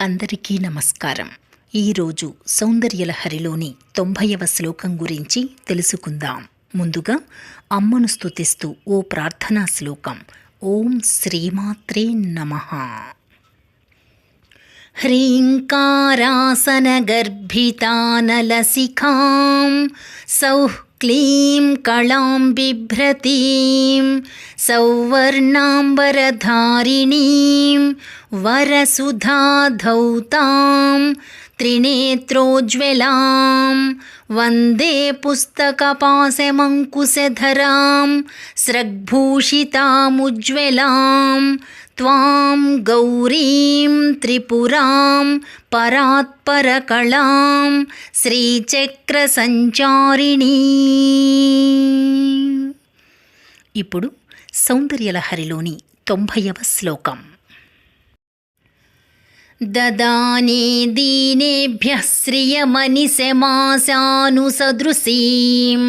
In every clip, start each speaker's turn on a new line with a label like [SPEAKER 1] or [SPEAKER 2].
[SPEAKER 1] అందరికీ నమస్కారం. ఈరోజు సౌందర్యలహరిలోని 90వ శ్లోకం గురించి తెలుసుకుందాం. ముందుగా అమ్మను స్తుతిస్తూ ఓ ప్రార్థనా శ్లోకం. ఓం శ్రీమాత్రే నమః. హ్రీంకారాసనగర్భితానలసిఖాం సౌః క్లీం కళాం బిభ్రతీం సౌవర్ణాంబరధారిణీం వరసుధాధౌతాం త్రినేత్రోజ్వలాం వందే పుస్తకపాశమంకుశధరాం స్రగ్భూషితాముజ్వలాం త్వాం గౌరీం త్రిపురాం పరాత్పరకళాం శ్రీచక్ర సంచారిణీ. ఇప్పుడు సౌందర్యలహరిలోని 90వ శ్లోకం. దదానే దీనేభ్యః శ్రియమనిశమాశానుసదృశీం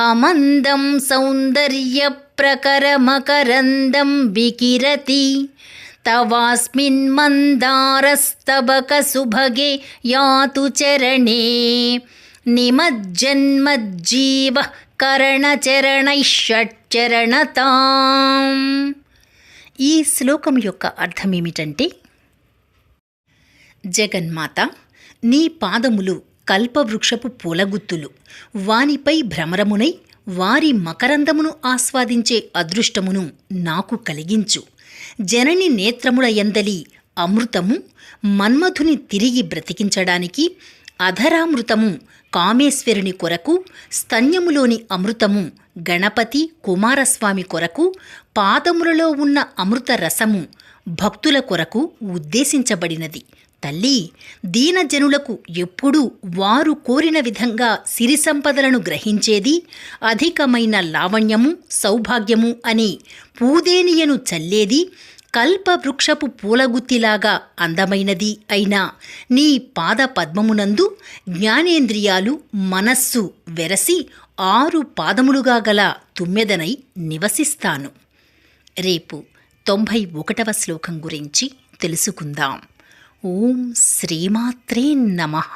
[SPEAKER 1] అమందం సౌందర్యప్రకరమకరందం వికిరతి తవాస్మిన్ మందారస్తబకసుభగే యాతు చరణే నిమజ్జన్మజ్జీవః కరణచరణైః షట్చరణతాం. ఈ శ్లోకం యొక్క అర్థమేమిటంటే, జగన్మాత, నీ పాదములు కల్పవృక్షపు పూలగుత్తులు. వానిపై భ్రమరమునై వారి మకరందమును ఆస్వాదించే అదృష్టమును నాకు కలిగించు. జనని నేత్రముల యందలి అమృతము మన్మధుని తిరిగి బ్రతికించడానికి, అధరామృతము కామేశ్వరుని కొరకు, స్తన్యములోని అమృతము గణపతి కుమారస్వామి కొరకు, పాదములలో ఉన్న అమృత రసము భక్తుల కొరకు ఉద్దేశించబడినది. తల్లి, దీనజనులకు ఎప్పుడూ వారు కోరిన విధంగా సిరి సంపదలను గ్రహించేది, అధికమైన లావణ్యము సౌభాగ్యము అని పూదేనియను చల్లేది, కల్పవృక్షపు పూలగుత్తిలాగా అందమైనది అయిన నీ పాద పద్మమునందు జ్ఞానేంద్రియాలు మనస్సు వెరసి 6 పాదములుగా గల తుమ్మెదనై నివసిస్తాను. రేపు 91వ శ్లోకం గురించి తెలుసుకుందాం. ఓం శ్రీమాత్రే నమః.